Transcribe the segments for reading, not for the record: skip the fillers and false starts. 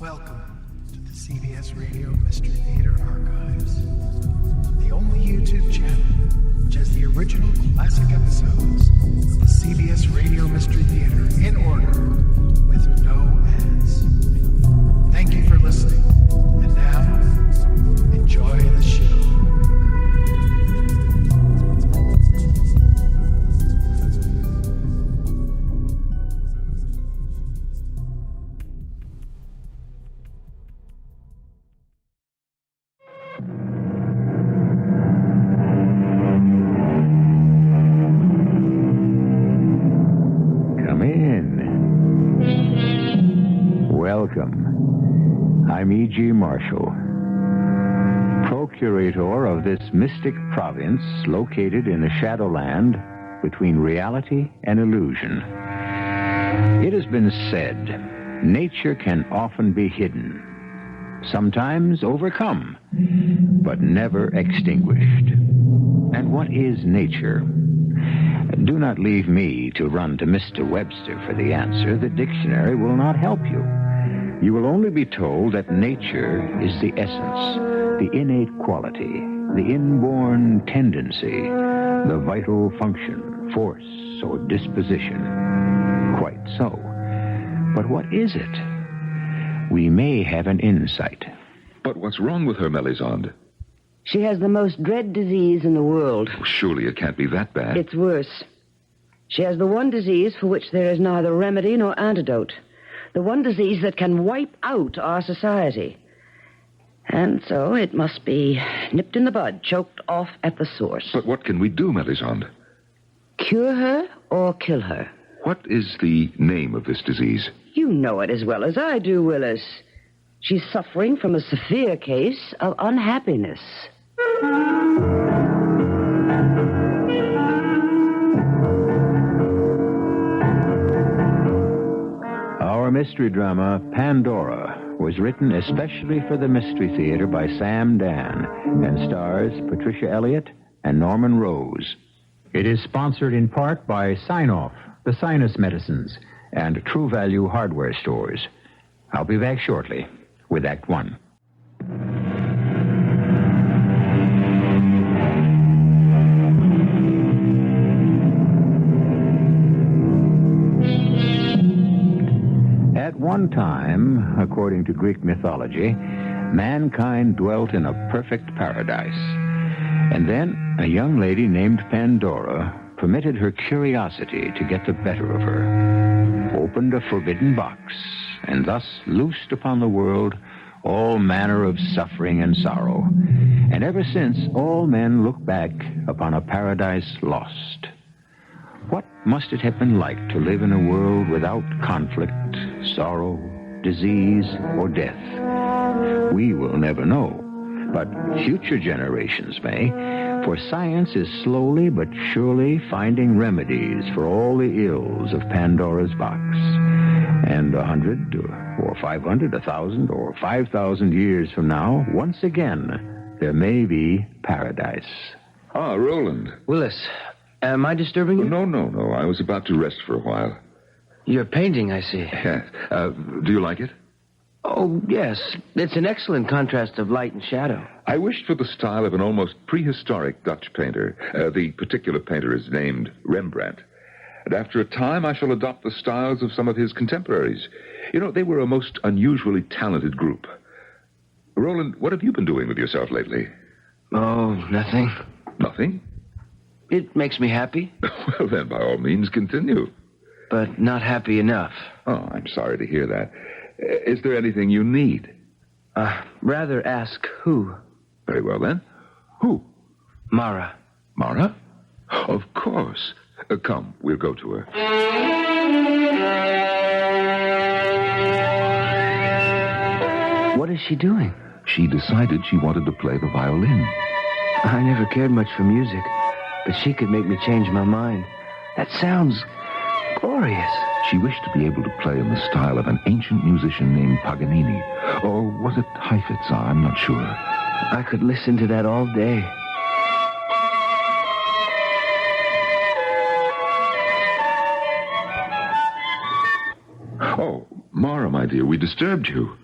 Welcome to the CBS Radio Mystery Theater Archives, the only YouTube channel which has the original classic episodes of the CBS Radio Mystery Theater in order with no ads. Thank you for listening, and now, enjoy the show. Welcome. I'm E.G. Marshall, procurator of this mystic province located in the Shadowland between reality and illusion. It has been said, nature can often be hidden, sometimes overcome, but never extinguished. And what is nature? Do not leave me to run to Mr. Webster for the answer. The dictionary will not help you. You will only be told that nature is the essence, the innate quality, the inborn tendency, the vital function, force, or disposition. Quite so. But what is it? We may have an insight. But what's wrong with her, Melisande? She has the most dread disease in the world. Oh, surely it can't be that bad. It's worse. She has the one disease for which there is neither remedy nor antidote. The one disease that can wipe out our society. And so it must be nipped in the bud, choked off at the source. But what can we do, Melisande? Cure her or kill her? What is the name of this disease? You know it as well as I do, Willis. She's suffering from a severe case of unhappiness. Our mystery drama, Pandora, was written especially for the Mystery Theater by Sam Dann and stars Patricia Elliot and Norman Rose. It is sponsored in part by Sign-Off, the sinus medicines, and True Value hardware stores. I'll be back shortly with Act One. At one time, according to Greek mythology, mankind dwelt in a perfect paradise. And then a young lady named Pandora permitted her curiosity to get the better of her, opened a forbidden box, and thus loosed upon the world all manner of suffering and sorrow. And ever since, all men look back upon a paradise lost. What must it have been like to live in a world without conflict, sorrow, disease, or death? We will never know, but future generations may, for science is slowly but surely finding remedies for all the ills of Pandora's box. And 100 or 500, 1,000 or 5,000 years from now, once again, there may be paradise. Ah, Roland. Willis, am I disturbing you? No. I was about to rest for a while. You're painting, I see. Yes. Do you like it? Oh, yes. It's an excellent contrast of light and shadow. I wished for the style of an almost prehistoric Dutch painter. The particular painter is named Rembrandt. And after a time, I shall adopt the styles of some of his contemporaries. You know, they were a most unusually talented group. Roland, what have you been doing with yourself lately? Oh, nothing. Nothing? It makes me happy. Well, then, by all means, continue. But not happy enough. Oh, I'm sorry to hear that. Is there anything you need? Rather ask who. Very well, then. Who? Mara. Mara? Of course. Come, we'll go to her. What is she doing? She decided she wanted to play the violin. I never cared much for music, but she could make me change my mind. That sounds glorious. She wished to be able to play in the style of an ancient musician named Paganini. Or was it Heifetz? I'm not sure. I could listen to that all day. Oh, Mara, my dear, we disturbed you.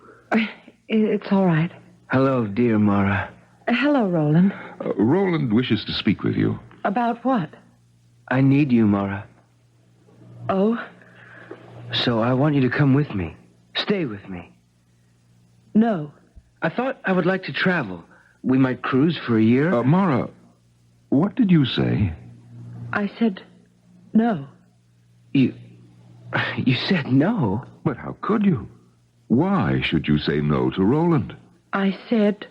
It's all right. Hello, dear Mara. Hello, Roland. Roland wishes to speak with you. About what? I need you, Mara. Oh? So I want you to come with me. Stay with me. No. I thought I would like to travel. We might cruise for a year. Mara, what did you say? I said no. You said no? But how could you? Why should you say no to Roland? I said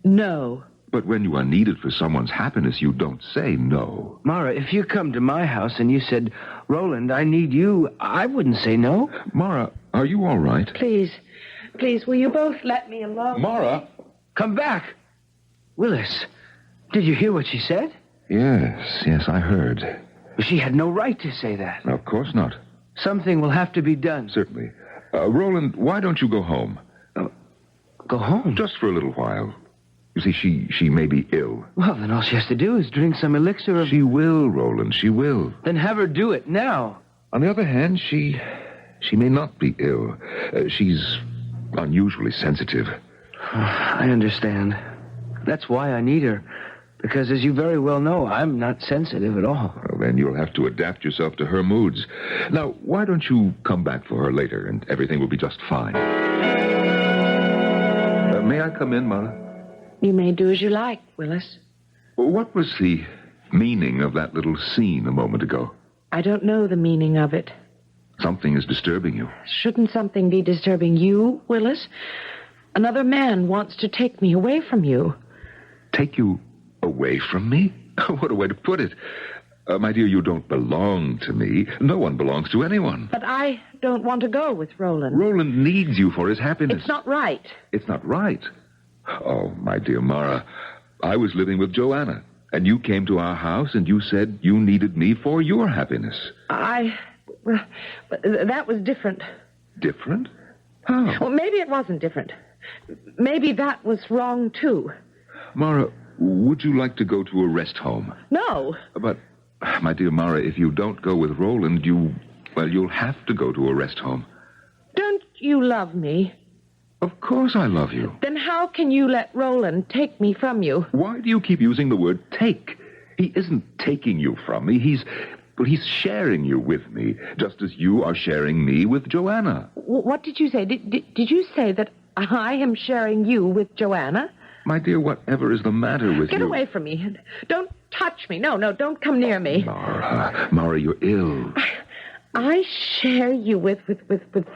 no. But when you are needed for someone's happiness, you don't say no. Mara, if you come to my house and you said, Roland, I need you, I wouldn't say no. Mara, are you all right? Please, will you both let me alone? Mara! Come back. Willis, did you hear what she said? Yes, I heard. She had no right to say that. Of course not. Something will have to be done. Certainly. Roland, why don't you go home? Go home? Just for a little while. You see, she may be ill. Well, then all she has to do is drink some elixir of... She will, Roland, she will. Then have her do it now. On the other hand, she may not be ill. She's unusually sensitive. I understand. That's why I need her. Because, as you very well know, I'm not sensitive at all. Well, then you'll have to adapt yourself to her moods. Now, why don't you come back for her later, and everything will be just fine. May I come in, Mara? You may do as you like, Willis. What was the meaning of that little scene a moment ago? I don't know the meaning of it. Something is disturbing you. Shouldn't something be disturbing you, Willis? Another man wants to take me away from you. Take you away from me? What a way to put it. My dear, you don't belong to me. No one belongs to anyone. But I don't want to go with Roland. Roland needs you for his happiness. It's not right. It's not right. Oh, my dear Mara, I was living with Joanna, and you came to our house and you said you needed me for your happiness. Well, that was different. Different? How? Well, maybe it wasn't different. Maybe that was wrong, too. Mara, would you like to go to a rest home? No. But, my dear Mara, if you don't go with Roland, you'll have to go to a rest home. Don't you love me? Of course I love you. Then how can you let Roland take me from you? Why do you keep using the word take? He isn't taking you from me. He's sharing you with me, just as you are sharing me with Joanna. What did you say? Did you say that I am sharing you with Joanna? My dear, whatever is the matter with you? Get away from me. Don't touch me. No, don't come near me. Mara, you're ill. I share you with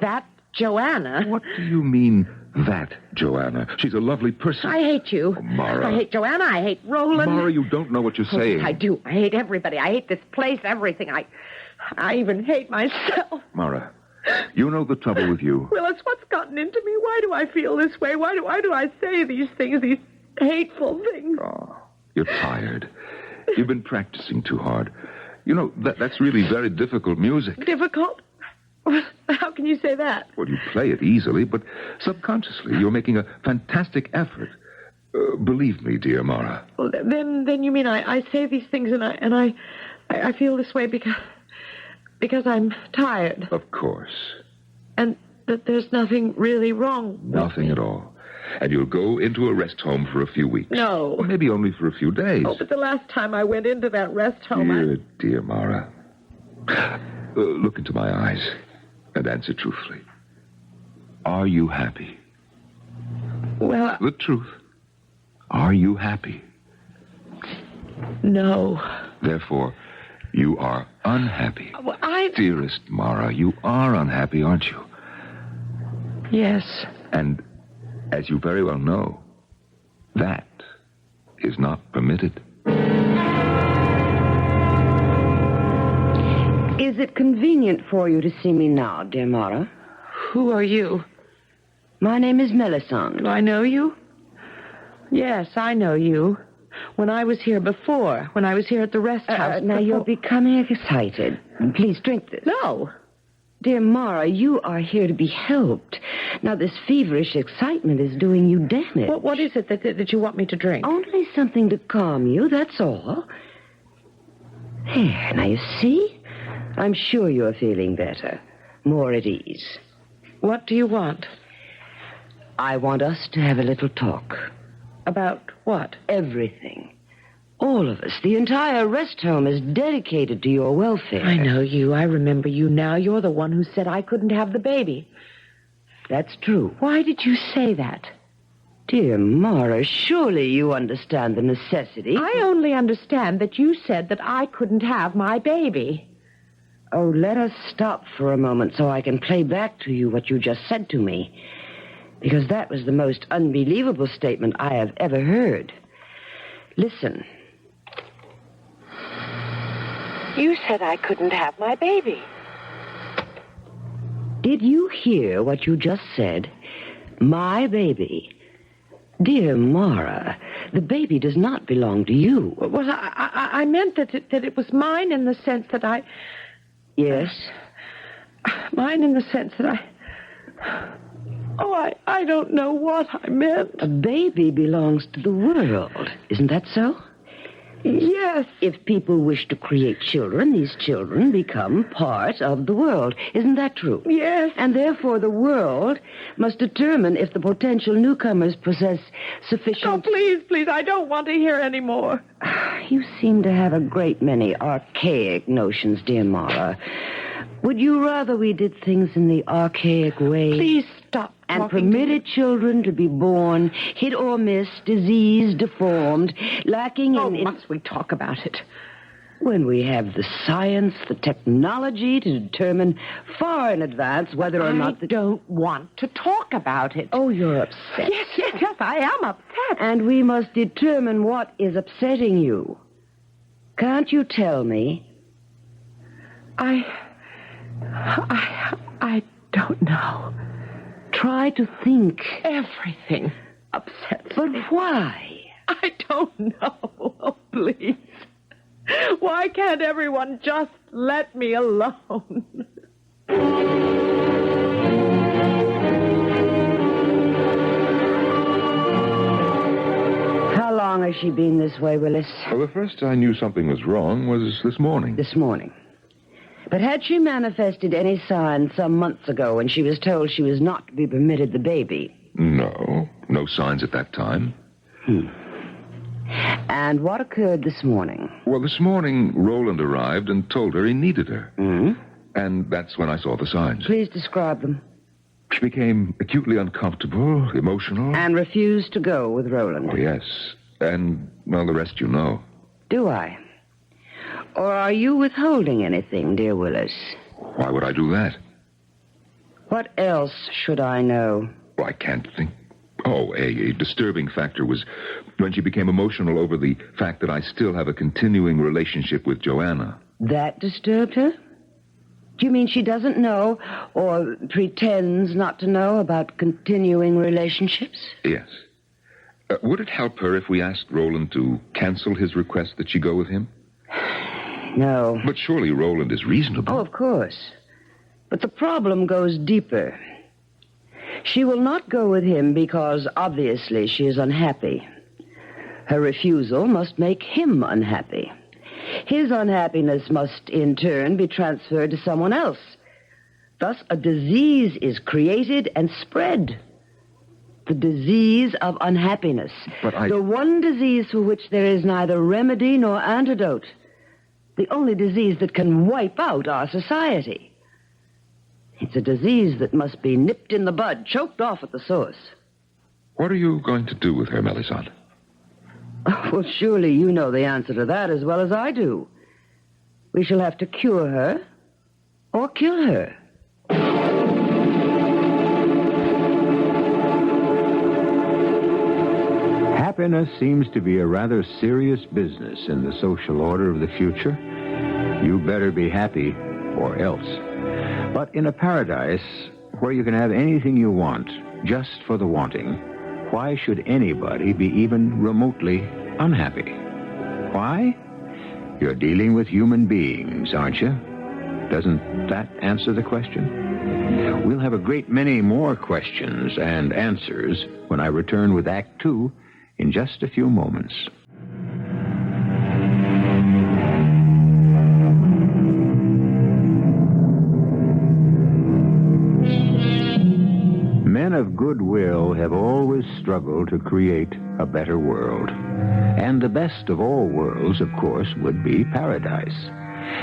that Joanna. What do you mean, that Joanna? She's a lovely person. I hate you. Oh, Mara. I hate Joanna. I hate Roland. Mara, you don't know what you're saying. I do. I hate everybody. I hate this place, everything. I even hate myself. Mara, you know the trouble with you. Willis, what's gotten into me? Why do I feel this way? Why do I say these things, these hateful things? Oh, you're tired. You've been practicing too hard. You know, that's really very difficult music. Difficult? How can you say that? Well, you play it easily, but subconsciously you're making a fantastic effort. Believe me, dear Mara. Well, then you mean I say these things and I feel this way because I'm tired. Of course. And that there's nothing really wrong with Nothing me. at all. And you'll go into a rest home for a few weeks. No. Or maybe only for a few days. Oh, but the last time I went into that rest home, Dear Mara. Look into my eyes and answer truthfully. Are you happy? Well, The truth. Are you happy? no. Therefore, you are unhappy. Well, Dearest Mara, you are unhappy, aren't you? Yes. And as you very well know, that is not permitted. Is it convenient for you to see me now, dear Mara? Who are you? My name is Melisande. Do I know you? Yes, I know you. When I was here before, when I was here at the rest house. Now, you're becoming excited. Please drink this. No. Dear Mara, you are here to be helped. Now, this feverish excitement is doing you damage. What is it that you want me to drink? Only something to calm you, that's all. There, now you see? I'm sure you're feeling better. More at ease. What do you want? I want us to have a little talk. About what? Everything. All of us. The entire rest home is dedicated to your welfare. I know you. I remember you now. You're the one who said I couldn't have the baby. That's true. Why did you say that? Dear Mara, surely you understand the necessity. I only understand that you said that I couldn't have my baby. Oh, let us stop for a moment so I can play back to you what you just said to me. Because that was the most unbelievable statement I have ever heard. Listen. You said I couldn't have my baby. Did you hear what you just said? My baby. Dear Mara, the baby does not belong to you. Well, I meant that it was mine in the sense that I... Yes? Mine in the sense that I... Oh, I don't know what I meant. A baby belongs to the world. Isn't that so? Yes. If people wish to create children, these children become part of the world. Isn't that true? Yes. And therefore the world must determine if the potential newcomers possess sufficient... Oh, please, I don't want to hear any more. You seem to have a great many archaic notions, dear Mara. Would you rather we did things in the archaic way? Please stop and talking permitted children to be born, hit or miss, diseased, deformed, lacking in... Oh, must we talk about it? When we have the science, the technology to determine far in advance whether or not... I don't want to talk about it. Oh, you're upset. Yes, I am upset. And we must determine what is upsetting you. Can't you tell me? I don't know. Try to think. Everything upsets But me. why? I don't know. Oh, please. Why can't everyone just let me alone? How long has she been this way, Willis? Well, the first I knew something was wrong was this morning. This morning. But had she manifested any signs some months ago when she was told she was not to be permitted the baby? No signs at that time. And what occurred this morning? Well, this morning, Roland arrived and told her he needed her. And that's when I saw the signs. Please describe them. She became acutely uncomfortable, emotional. And refused to go with Roland. Oh, yes. And, well, the rest you know. Do I? Or are you withholding anything, dear Willis? Why would I do that? What else should I know? Well, I can't think. Oh, a disturbing factor was when she became emotional over the fact that I still have a continuing relationship with Joanna. That disturbed her? Do you mean she doesn't know or pretends not to know about continuing relationships? Yes. Would it help her if we asked Roland to cancel his request that she go with him? No. But surely Roland is reasonable. Oh, of course. But the problem goes deeper. She will not go with him because, obviously, she is unhappy. Her refusal must make him unhappy. His unhappiness must, in turn, be transferred to someone else. Thus, a disease is created and spread. The disease of unhappiness. But The one disease for which there is neither remedy nor antidote. The only disease that can wipe out our society. It's a disease that must be nipped in the bud, choked off at the source. What are you going to do with her, Melisande? Well, surely you know the answer to that as well as I do. We shall have to cure her or kill her. Happiness seems to be a rather serious business in the social order of the future. You better be happy or else. But in a paradise where you can have anything you want just for the wanting, why should anybody be even remotely unhappy? Why? You're dealing with human beings, aren't you? Doesn't that answer the question? We'll have a great many more questions and answers when I return with Act 2 in just a few moments. Men of goodwill have always struggled to create a better world. And the best of all worlds, of course, would be paradise.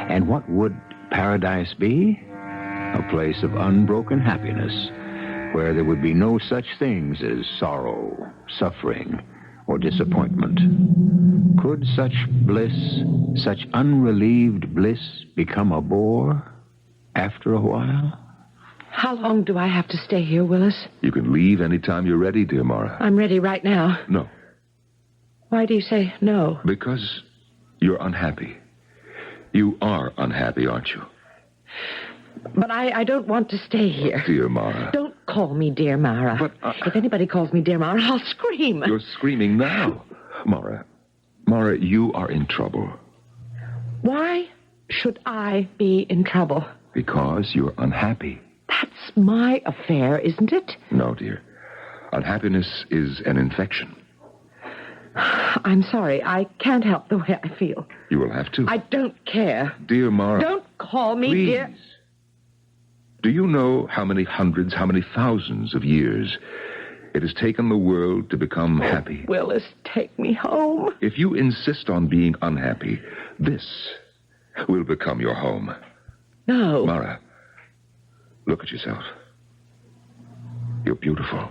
And what would paradise be? A place of unbroken happiness, where there would be no such things as sorrow, suffering, or disappointment. Could such bliss, such unrelieved bliss, become a bore after a while? How long do I have to stay here, Willis? You can leave any time you're ready, dear Mara. I'm ready right now. No, Why do you say no? because you're unhappy. You are unhappy, aren't you? But I don't want to stay here. Dear Mara. Don't call me dear Mara. But, if anybody calls me dear Mara, I'll scream. You're screaming now. Mara, you are in trouble. Why should I be in trouble? Because you're unhappy. That's my affair, isn't it? No, dear. Unhappiness is an infection. I'm sorry. I can't help the way I feel. You will have to. I don't care. Dear Mara. Don't call me Please. dear. Do you know how many hundreds, how many thousands of years it has taken the world to become happy? Willis, take me home. If you insist on being unhappy, this will become your home. No. Mara, look at yourself. You're beautiful.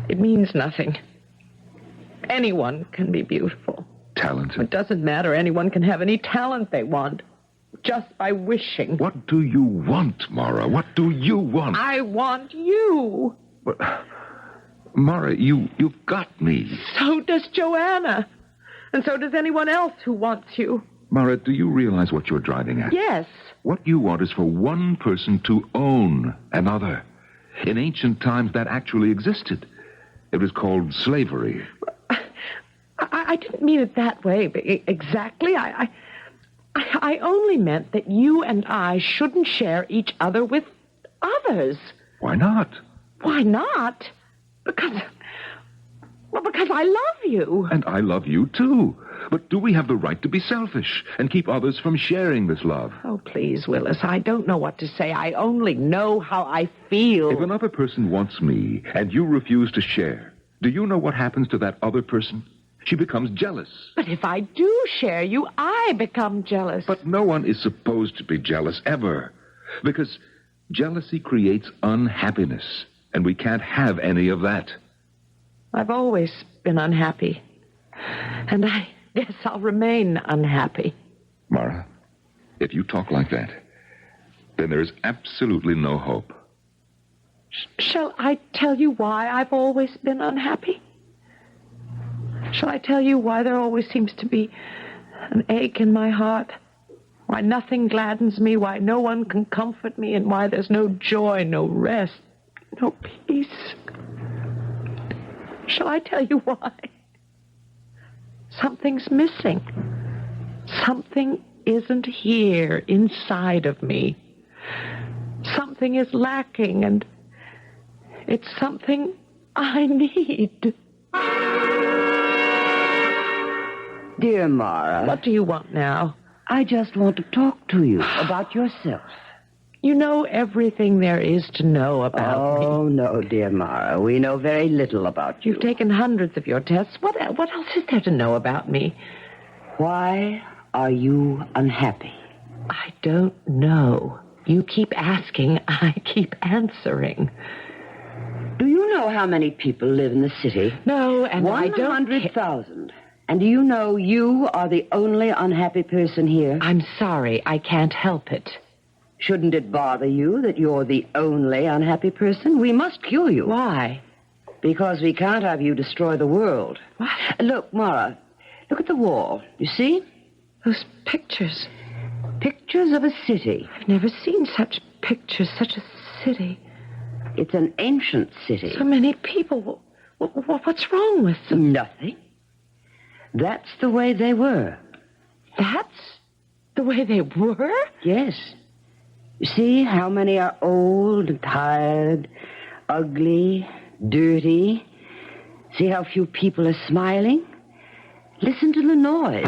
It means nothing. Anyone can be beautiful. Talented. It doesn't matter. Anyone can have any talent they want. Just by wishing. What do you want, Mara? What do you want? I want you. But, Mara, you've got me. So does Joanna. And so does anyone else who wants you. Mara, do you realize what you're driving at? Yes. What you want is for one person to own another. In ancient times, that actually existed. It was called slavery. I didn't mean it that way exactly. I only meant that you and I shouldn't share each other with others. Why not? Why not? Because I love you. And I love you, too. But do we have the right to be selfish and keep others from sharing this love? Oh, please, Willis, I don't know what to say. I only know how I feel. If another person wants me and you refuse to share, do you know what happens to that other person? She becomes jealous. But if I do share you, I become jealous. But no one is supposed to be jealous, ever. Because jealousy creates unhappiness, and we can't have any of that. I've always been unhappy. And I guess I'll remain unhappy. Mara, if you talk like that, then there is absolutely no hope. Shall I tell you why I've always been unhappy? Shall I tell you why there always seems to be an ache in my heart? Why nothing gladdens me, why no one can comfort me, and why there's no joy, no rest, no peace? Shall I tell you why? Something's missing. Something isn't here inside of me. Something is lacking, and it's something I need. Dear Mara. What do you want now? I just want to talk to you about yourself. You know everything there is to know about me. Oh, no, dear Mara. We know very little about you. You've taken hundreds of your tests. What else is there to know about me? Why are you unhappy? I don't know. You keep asking, I keep answering. Do you know how many people live in the city? No, and I don't... 100,000. And do you know you are the only unhappy person here? I'm sorry, I can't help it. Shouldn't it bother you that you're the only unhappy person? We must cure you. Why? Because we can't have you destroy the world. What? Look, Mara, look at the wall. You see? Those pictures. Pictures of a city. I've never seen such pictures, such a city. It's an ancient city. So many people. What's wrong with them? Nothing. That's the way they were. That's the way they were? Yes. You see how many are old and tired, ugly, dirty? See how few people are smiling? Listen to the noise.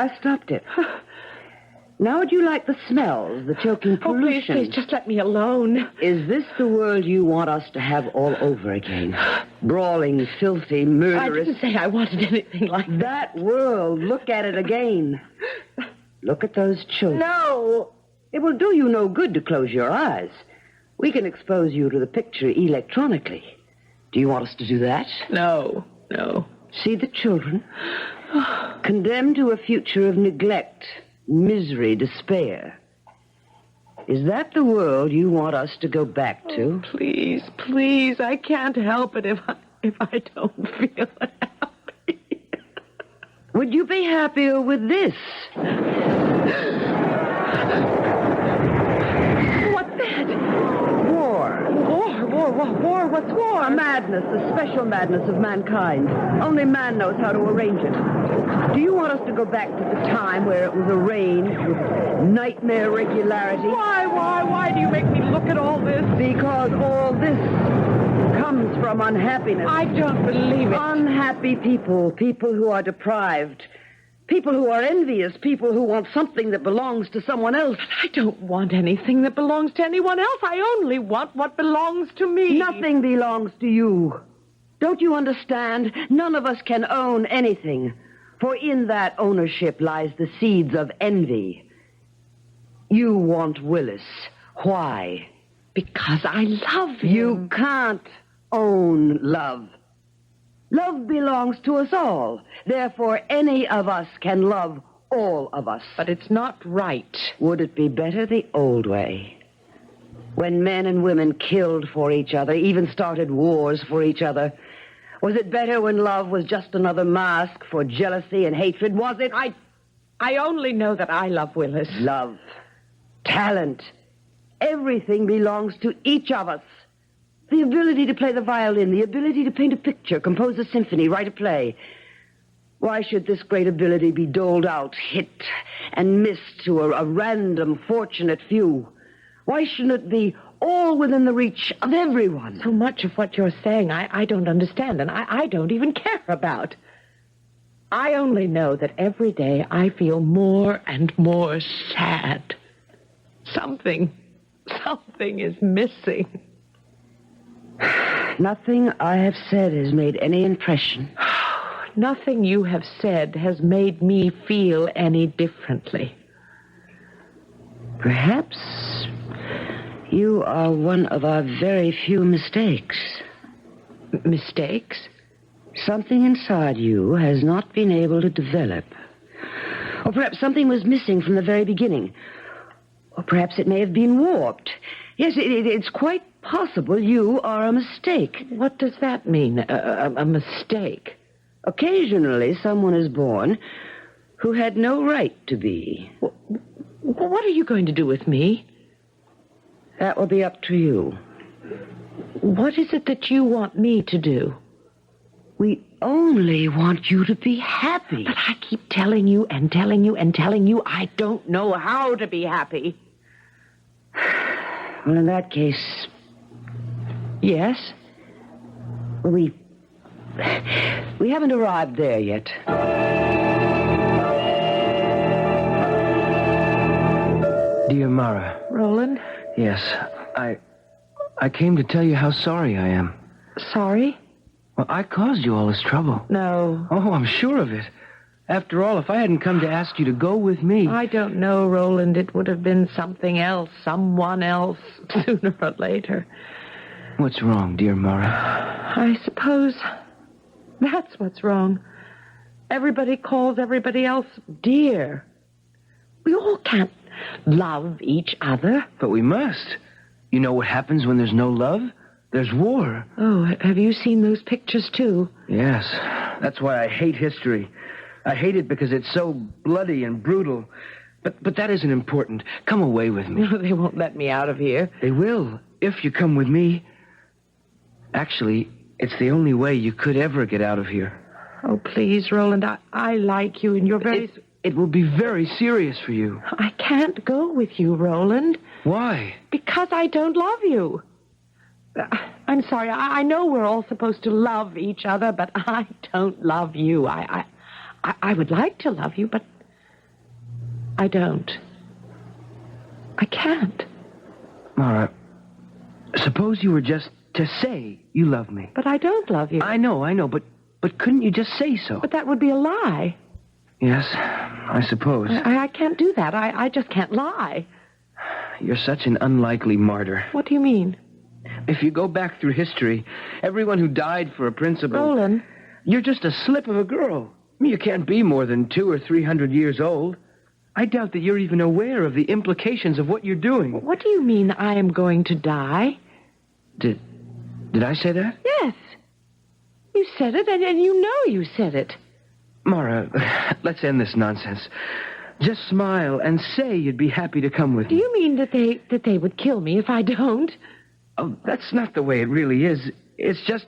I stopped it. Now would you like the smells, the choking pollution? Please, just let me alone. Is this the world you want us to have all over again? Brawling, filthy, murderous... I didn't say I wanted anything like that. That world, look at it again. Look at those children. No! It will do you no good to close your eyes. We can expose you to the picture electronically. Do you want us to do that? No. See the children? Condemned to a future of neglect, misery, despair. Is that the world you want us to go back to? Oh, please, I can't help it if I don't feel happy. Would you be happier with this? What's that? War? What's war? A madness, a special madness of mankind. Only man knows how to arrange it. Do you want us to go back to the time where it was arranged with nightmare regularity? Why do you make me look at all this? Because all this comes from unhappiness. I don't believe it. Unhappy people who are deprived, people who are envious, people who want something that belongs to someone else. But I don't want anything that belongs to anyone else. I only want what belongs to me. Nothing belongs to you. Don't you understand? None of us can own anything. For in that ownership lies the seeds of envy. You want Willis. Why? Because I love him. You can't own love. Love belongs to us all. Therefore, any of us can love all of us. But it's not right. Would it be better the old way? When men and women killed for each other, even started wars for each other. Was it better when love was just another mask for jealousy and hatred? Was it? I only know that I love Willis. Love. Talent. Everything belongs to each of us. The ability to play the violin, the ability to paint a picture, compose a symphony, write a play. Why should this great ability be doled out, hit and missed to a random, fortunate few? Why shouldn't it be all within the reach of everyone? So much of what you're saying I don't understand, and I don't even care about. I only know that every day I feel more and more sad. Something is missing. Nothing I have said has made any impression. Nothing you have said has made me feel any differently. Perhaps you are one of our very few mistakes. Mistakes? Something inside you has not been able to develop. Or perhaps something was missing from the very beginning. Or perhaps it may have been warped. Yes, it's quite possible you are a mistake. What does that mean, a mistake? Occasionally, someone is born who had no right to be. What are you going to do with me? That will be up to you. What is it that you want me to do? We only want you to be happy. But I keep telling you and telling you and telling you I don't know how to be happy. Well, in that case... Yes? We haven't arrived there yet. Dear Mara. Roland? Yes, I came to tell you how sorry I am. Sorry? Well, I caused you all this trouble. No. Oh, I'm sure of it. After all, if I hadn't come to ask you to go with me... I don't know, Roland. It would have been something else, someone else, sooner or later. What's wrong, dear Mara? I suppose that's what's wrong. Everybody calls everybody else dear. We all can't love each other. But we must. You know what happens when there's no love? There's war. Oh, have you seen those pictures, too? Yes. That's why I hate history. I hate it because it's so bloody and brutal. But that isn't important. Come away with me. No, they won't let me out of here. They will, if you come with me. Actually, it's the only way you could ever get out of here. Oh, please, Roland, I like you, and you're very... It will be very serious for you. I can't go with you, Roland. Why? Because I don't love you. I'm sorry. I know we're all supposed to love each other, but I don't love you. I would like to love you, but I don't. I can't. Mara, suppose you were just to say you love me. But I don't love you. I know, but couldn't you just say so? But that would be a lie. Yes, I suppose. I can't do that. I just can't lie. You're such an unlikely martyr. What do you mean? If you go back through history, everyone who died for a principle... Roland. You're just a slip of a girl. You can't be more than 200 or 300 years old. I doubt that you're even aware of the implications of what you're doing. What do you mean I am going to die? Did I say that? Yes. You said it, and you know you said it. Mara, let's end this nonsense. Just smile and say you'd be happy to come with me. Do you mean that they would kill me if I don't? Oh, that's not the way it really is. It's just...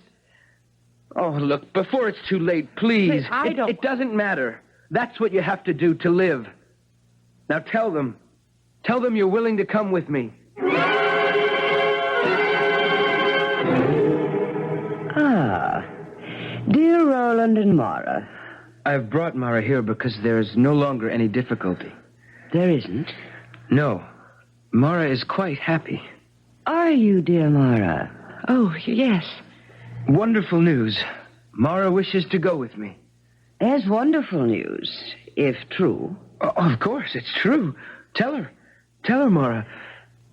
Oh, look, before it's too late, please. It doesn't matter. That's what you have to do to live. Now tell them. Tell them you're willing to come with me. Ah, dear Roland and Mara. I've brought Mara here because there's no longer any difficulty. There isn't? No. Mara is quite happy. Are you, dear Mara? Oh, yes. Wonderful news. Mara wishes to go with me. There's wonderful news, if true. Oh, of course, it's true. Tell her. Tell her, Mara.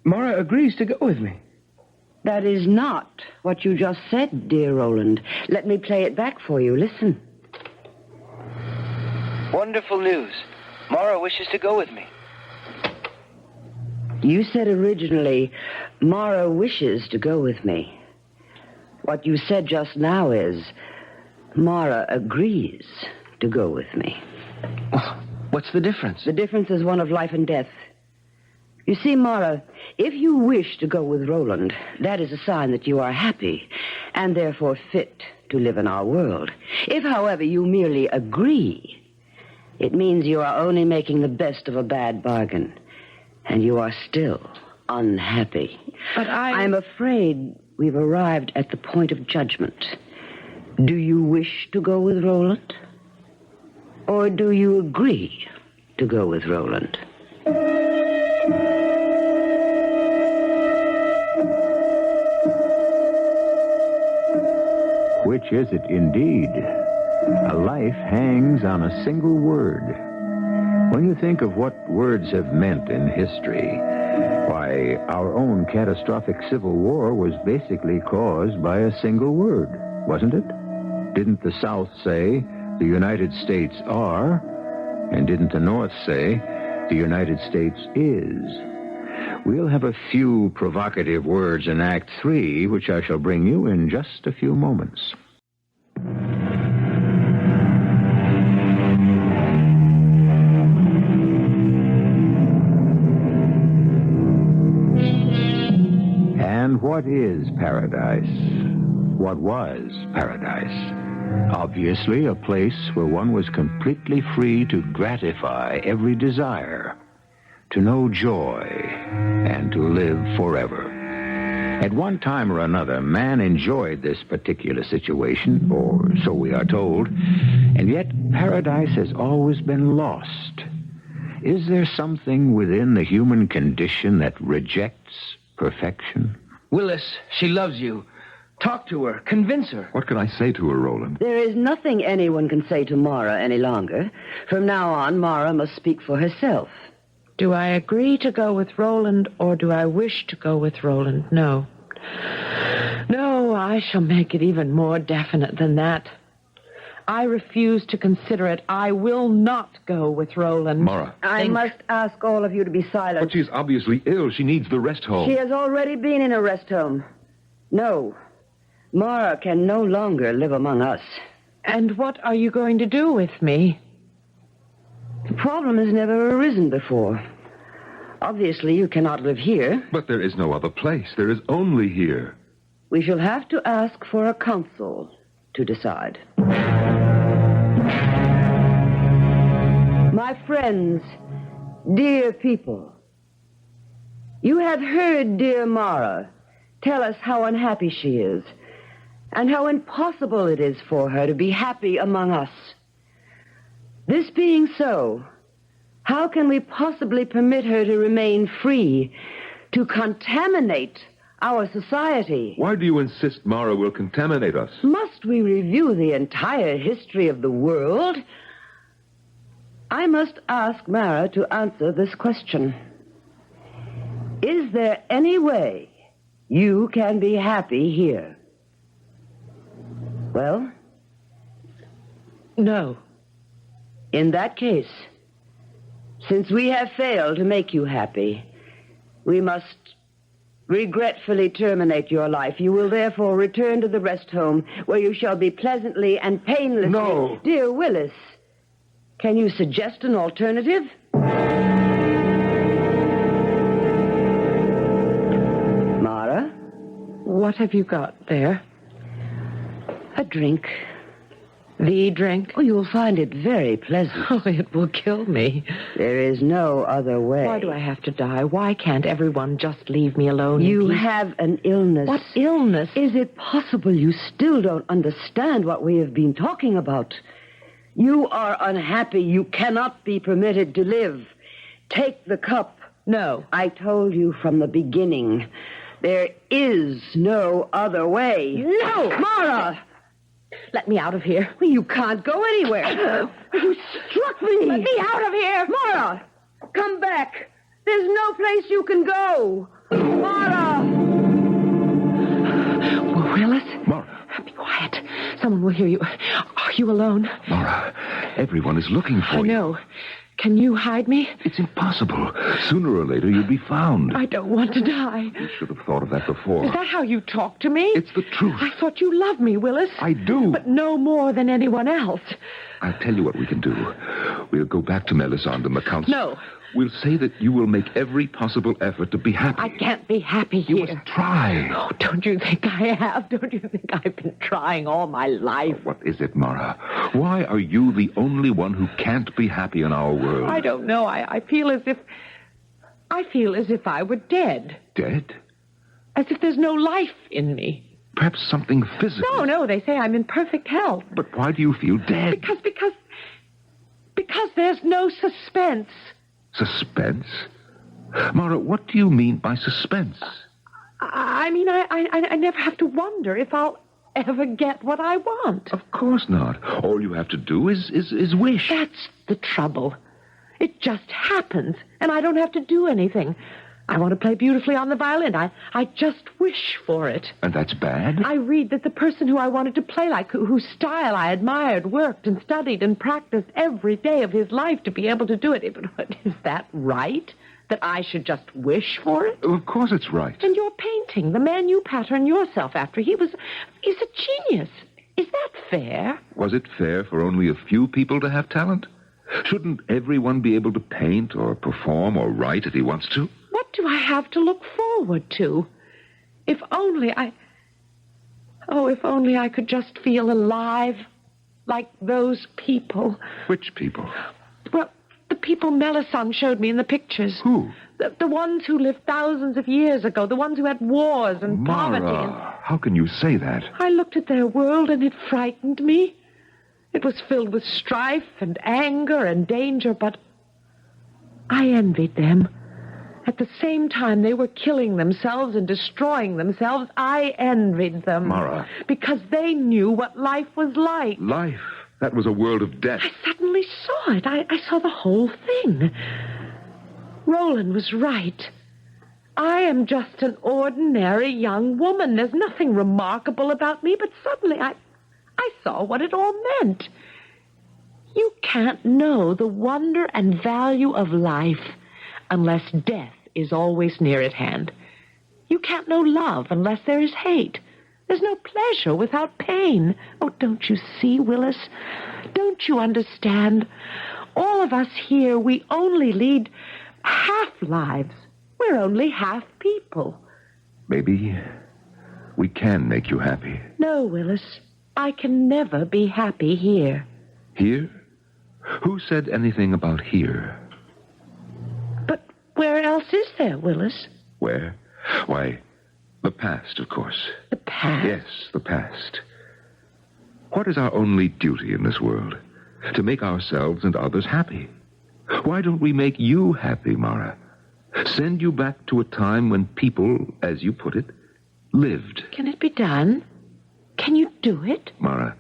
Mara agrees to go with me. That is not what you just said, dear Roland. Let me play it back for you. Listen. Wonderful news. Mara wishes to go with me. You said originally, Mara wishes to go with me. What you said just now is, Mara agrees to go with me. What's the difference? The difference is one of life and death. You see, Mara, if you wish to go with Roland, that is a sign that you are happy and therefore fit to live in our world. If, however, you merely agree, it means you are only making the best of a bad bargain, and you are still unhappy. But I'm afraid we've arrived at the point of judgment. Do you wish to go with Roland? Or do you agree to go with Roland? Which is it indeed? A life hangs on a single word. When you think of what words have meant in history, why, our own catastrophic civil war was basically caused by a single word, wasn't it? Didn't the South say, the United States are, and didn't the North say, the United States is? We'll have a few provocative words in Act 3, which I shall bring you in just a few moments. And what is paradise? What was paradise? Obviously, a place where one was completely free to gratify every desire, to know joy, and to live forever. At one time or another, man enjoyed this particular situation, or so we are told, and yet paradise has always been lost. Is there something within the human condition that rejects perfection? Willis, she loves you. Talk to her. Convince her. What can I say to her, Roland? There is nothing anyone can say to Mara any longer. From now on, Mara must speak for herself. Do I agree to go with Roland, or do I wish to go with Roland? No. No, I shall make it even more definite than that. I refuse to consider it. I will not go with Roland. Mara. I must ask all of you to be silent. But she's obviously ill. She needs the rest home. She has already been in a rest home. No. Mara can no longer live among us. And what are you going to do with me? The problem has never arisen before. Obviously, you cannot live here. But there is no other place. There is only here. We shall have to ask for a council to decide. My friends, dear people, you have heard dear Mara tell us how unhappy she is and how impossible it is for her to be happy among us. This being so, How can we possibly permit her to remain free, to contaminate our society? Why do you insist Mara will contaminate us? Must we review the entire history of the world? I must ask Mara to answer this question. Is there any way you can be happy here? Well? No. In that case, since we have failed to make you happy, we must regretfully terminate your life. You will therefore return to the rest home, where you shall be pleasantly and painlessly... No. Dear Willis, can you suggest an alternative? Mara? What have you got there? A drink. The drink? Oh, you'll find it very pleasant. Oh, it will kill me. There is no other way. Why do I have to die? Why can't everyone just leave me alone? You have an illness. What illness? Is it possible you still don't understand what we have been talking about? You are unhappy. You cannot be permitted to live. Take the cup. No. I told you from the beginning. There is no other way. No! Mara! Let me out of here. You can't go anywhere. You struck me. Let me out of here. Mara, come back. There's no place you can go. Mara! Willis? Mara. Be quiet. Someone will hear you. Are you alone? Mara, everyone is looking for you. I know. Can you hide me? It's impossible. Sooner or later, you'll be found. I don't want to die. You should have thought of that before. Is that how you talk to me? It's the truth. I thought you loved me, Willis. I do. But no more than anyone else. I'll tell you what we can do. We'll go back to Melisande and the council. No. We'll say that you will make every possible effort to be happy. I can't be happy here. You must try. Oh, don't you think I have? Don't you think I've been trying all my life? What is it, Mara? Why are you the only one who can't be happy in our world? I don't know. I feel as if I were dead. Dead? As if there's no life in me. Perhaps something physical. No, they say I'm in perfect health. But why do you feel dead? Because there's no suspense. Suspense? Mara, what do you mean by suspense? I mean, I never have to wonder if I'll ever get what I want. Of course not. All you have to do is wish. That's the trouble. It just happens, and I don't have to do anything. I want to play beautifully on the violin. I just wish for it. And that's bad? I read that the person who I wanted to play like, whose style I admired, worked and studied and practiced every day of his life to be able to do it. But is that right? That I should just wish for it? Of course it's right. And your painting, the man you pattern yourself after, he's a genius. Is that fair? Was it fair for only a few people to have talent? Shouldn't everyone be able to paint or perform or write if he wants to? What do I have to look forward to? If only I could just feel alive like those people. Which people? Well, the people Melisande showed me in the pictures. Who? The ones who lived thousands of years ago, the ones who had wars and poverty. Mara, how can you say that? I looked at their world and it frightened me. It was filled with strife and anger and danger, but I envied them. At the same time they were killing themselves and destroying themselves, I envied them. Mara. Because they knew what life was like. Life? That was a world of death. I suddenly saw it. I saw the whole thing. Roland was right. I am just an ordinary young woman. There's nothing remarkable about me, but suddenly I saw what it all meant. You can't know the wonder and value of life unless death is always near at hand. You can't know love unless there is hate. There's no pleasure without pain. Oh, don't you see, Willis? Don't you understand? All of us here, we only lead half lives. We're only half people. Maybe we can make you happy. No, Willis. I can never be happy here. Here? Who said anything about here? But where else is there, Willis? Where? Why, the past, of course. The past? Yes, the past. What is our only duty in this world? To make ourselves and others happy. Why don't we make you happy, Mara? Send you back to a time when people, as you put it, lived. Can it be done? Can you do it? Mara,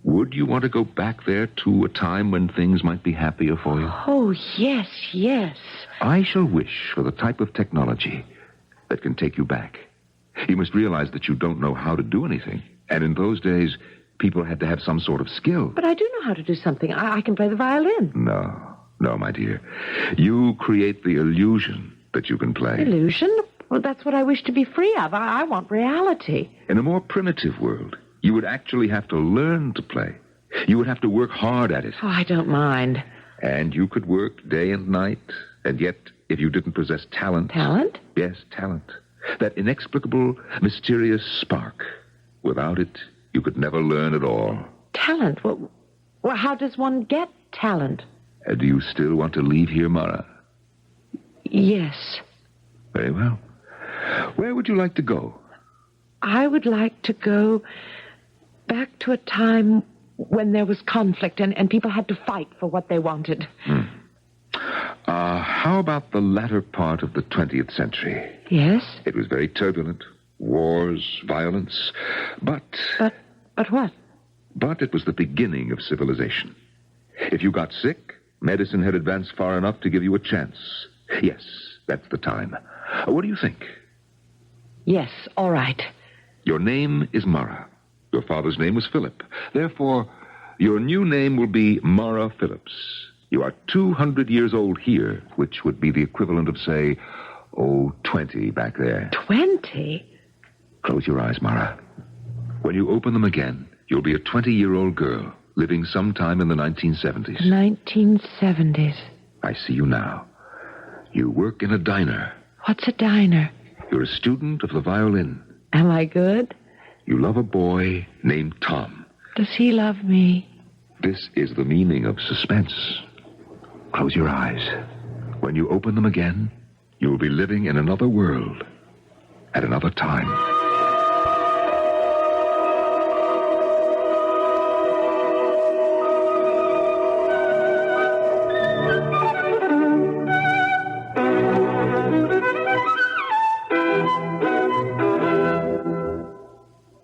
would you want to go back there to a time when things might be happier for you? Oh, yes, yes. I shall wish for the type of technology that can take you back. You must realize that you don't know how to do anything. And in those days, people had to have some sort of skill. But I do know how to do something. I can play the violin. No, my dear. You create the illusion that you can play. Illusion? Well, that's what I wish to be free of. I want reality. In a more primitive world, you would actually have to learn to play. You would have to work hard at it. Oh, I don't mind. And you could work day and night, and yet, if you didn't possess talent... Talent? Yes, talent. That inexplicable, mysterious spark. Without it, you could never learn at all. Talent? Well, how does one get talent? Do you still want to leave here, Mara? Yes. Very well. Where would you like to go? I would like to go back to a time when there was conflict and people had to fight for what they wanted. How about the latter part of the 20th century? Yes? It was very turbulent. Wars, violence, but... But what? But it was the beginning of civilization. If you got sick, medicine had advanced far enough to give you a chance. Yes, that's the time. What do you think? Yes, all right. Your name is Mara. Your father's name was Philip. Therefore, your new name will be Mara Phillips. You are 200 years old here, which would be the equivalent of, say, 20 back there. 20? Close your eyes, Mara. When you open them again, you'll be a 20-year-old girl living sometime in the 1970s. 1970s. I see you now. You work in a diner. What's a diner? You're a student of the violin. Am I good? You love a boy named Tom. Does he love me? This is the meaning of suspense. Close your eyes. When you open them again, you'll be living in another world at another time.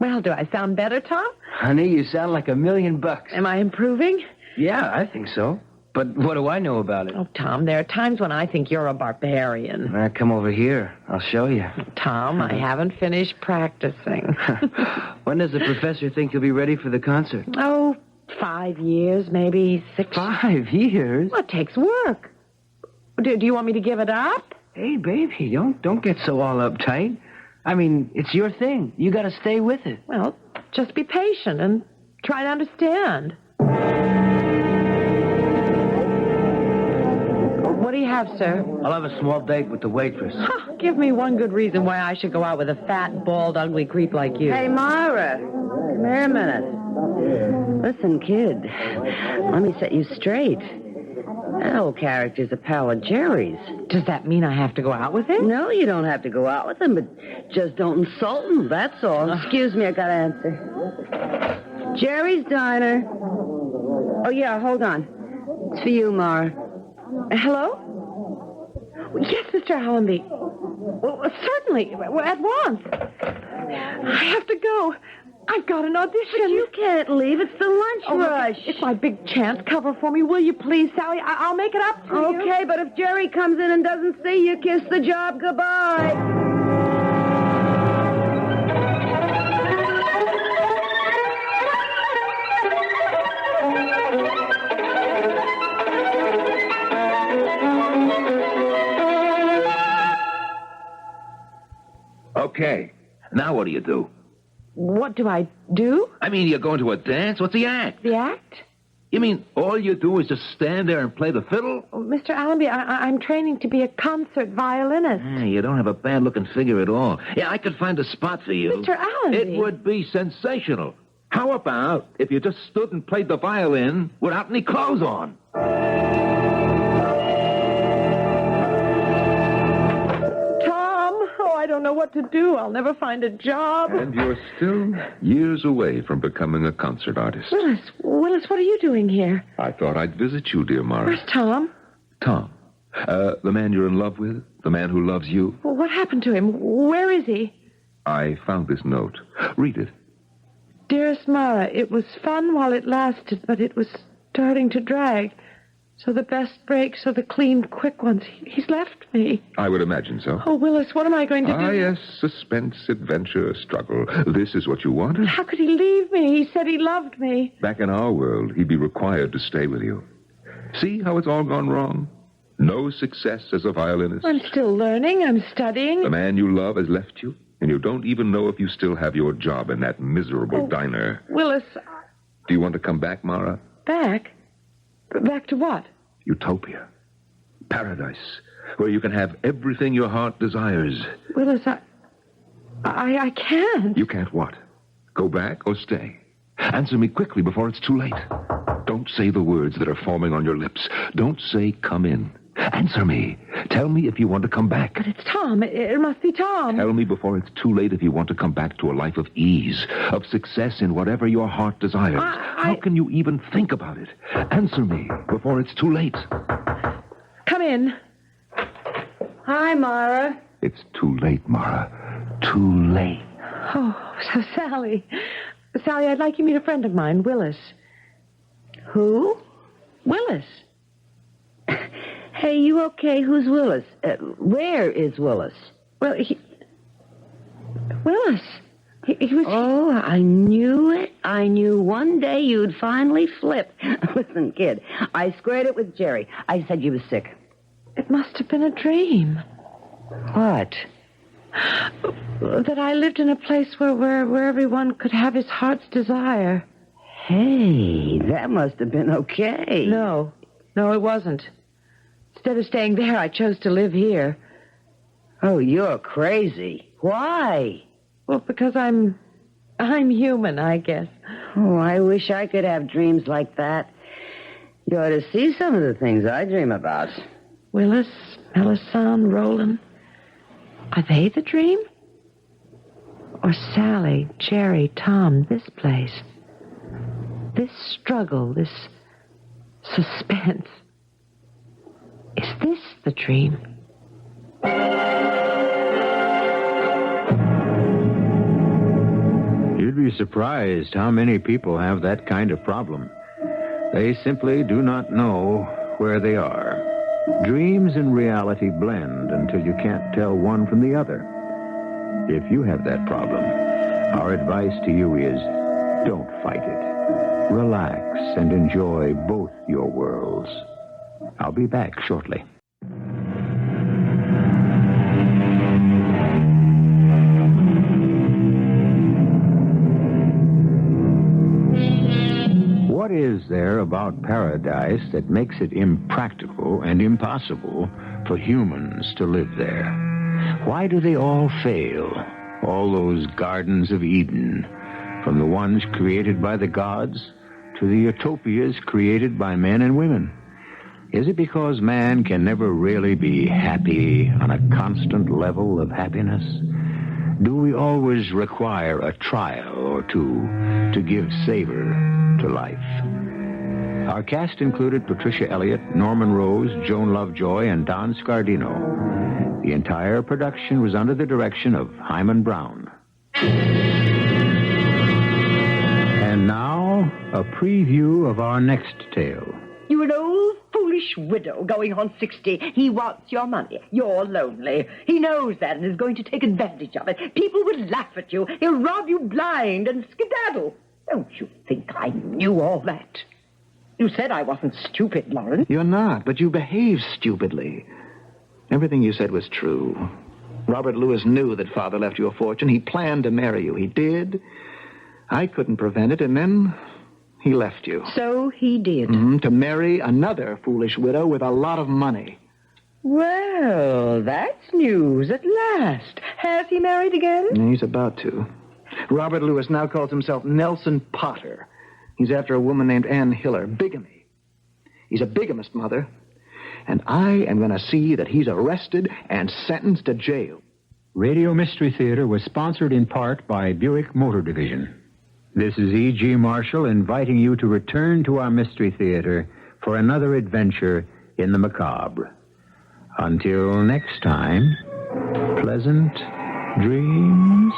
Well, do I sound better, Tom? Honey, you sound like $1 million. Am I improving? Yeah, I think so. But what do I know about it? Oh, Tom, there are times when I think you're a barbarian. Come over here. I'll show you. Tom, I haven't finished practicing. When does the professor think you'll be ready for the concert? Oh, 5 years, maybe 6. 5 years? Well, it takes work. Do you want me to give it up? Hey, baby, don't get so all uptight. I mean, it's your thing. You got to stay with it. Well, just be patient and try to understand. What do you have, sir? I'll have a small date with the waitress. Huh, give me one good reason why I should go out with a fat, bald, ugly creep like you. Hey, Myra, come here a minute. Listen, kid, let me set you straight. That old character's a pal of Jerry's. Does that mean I have to go out with him? No, you don't have to go out with him, but just don't insult him, that's all. Excuse me, I gotta answer. Jerry's Diner. Oh, yeah, hold on. It's for you, Mara. Hello? Yes, Mr. Allenby. Well, certainly, at once. I have to go. I've got an audition. But you can't leave. It's the lunch rush. It's my big chance. Cover for me, will you please, Sally? I'll make it up to you. Okay, but if Jerry comes in and doesn't see you, kiss the job goodbye. Okay. Now what do you do? What do I do? I mean, you're going to a dance? What's the act? The act? You mean all you do is just stand there and play the fiddle? Oh, Mr. Allenby, I'm training to be a concert violinist. You don't have a bad-looking figure at all. Yeah, I could find a spot for you. Mr. Allenby. It would be sensational. How about if you just stood and played the violin without any clothes on? I don't know what to do. I'll never find a job. And you're still years away from becoming a concert artist. Willis, what are you doing here? I thought I'd visit you, dear Mara. Where's Tom? Tom. The man you're in love with? The man who loves you? Well, what happened to him? Where is he? I found this note. Read it. Dearest Mara, it was fun while it lasted, but it was starting to drag. So the best breaks are the clean, quick ones. He's left me. I would imagine so. Oh, Willis, what am I going to do? Ah, yes, suspense, adventure, struggle. This is what you wanted? How could he leave me? He said he loved me. Back in our world, he'd be required to stay with you. See how it's all gone wrong? No success as a violinist. I'm still learning. I'm studying. The man you love has left you, and you don't even know if you still have your job in that miserable diner. Willis. Do you want to come back, Mara? Back? Back to what? Utopia. Paradise, where you can have everything your heart desires. Willis, I can't. You can't what? Go back or stay? Answer me quickly before it's too late. Don't say the words that are forming on your lips. Don't say, come in. Answer me. Tell me if you want to come back. But it's Tom. It must be Tom. Tell me before it's too late if you want to come back to a life of ease, of success in whatever your heart desires. How can you even think about it? Answer me before it's too late. Come in. Hi, Mara. It's too late, Mara. Too late. Oh, so Sally. Sally, I'd like you to meet a friend of mine, Willis. Who? Willis. Hey, you okay? Who's Willis? Where is Willis? Well, Willis. He was... Oh, I knew it. I knew one day you'd finally flip. Listen, kid, I squared it with Jerry. I said you were sick. It must have been a dream. What? That I lived in a place where everyone could have his heart's desire. Hey, that must have been okay. No, it wasn't. Instead of staying there, I chose to live here. Oh, you're crazy. Why? Well, because I'm human, I guess. Oh, I wish I could have dreams like that. You ought to see some of the things I dream about. Willis, Melisande, Roland. Are they the dream? Or Sally, Jerry, Tom, this place? This struggle, this suspense. Is this the dream? You'd be surprised how many people have that kind of problem. They simply do not know where they are. Dreams and reality blend until you can't tell one from the other. If you have that problem, our advice to you is don't fight it. Relax and enjoy both your worlds. I'll be back shortly. What is there about paradise that makes it impractical and impossible for humans to live there? Why do they all fail? All those gardens of Eden, from the ones created by the gods to the utopias created by men and women. Is it because man can never really be happy on a constant level of happiness? Do we always require a trial or two to give savor to life? Our cast included Patricia, Elliot, Norman Rose, Joan Lovejoy, and Dann Scardino. The entire production was under the direction of Hyman Brown. And now, a preview of our next tale. You're an old, foolish widow going on 60. He wants your money. You're lonely. He knows that and is going to take advantage of it. People will laugh at you. He'll rob you blind and skedaddle. Don't you think I knew all that? You said I wasn't stupid, Lawrence. You're not, but you behave stupidly. Everything you said was true. Robert Lewis knew that Father left you a fortune. He planned to marry you. He did. I couldn't prevent it, and then he left you. So he did. To marry another foolish widow with a lot of money. Well, that's news at last. Has he married again? He's about to. Robert Lewis now calls himself Nelson Potter. He's after a woman named Ann Hiller. Bigamy. He's a bigamist, Mother. And I am going to see that he's arrested and sentenced to jail. Radio Mystery Theater was sponsored in part by Buick Motor Division. This is E.G. Marshall inviting you to return to our Mystery Theater for another adventure in the macabre. Until next time, pleasant dreams.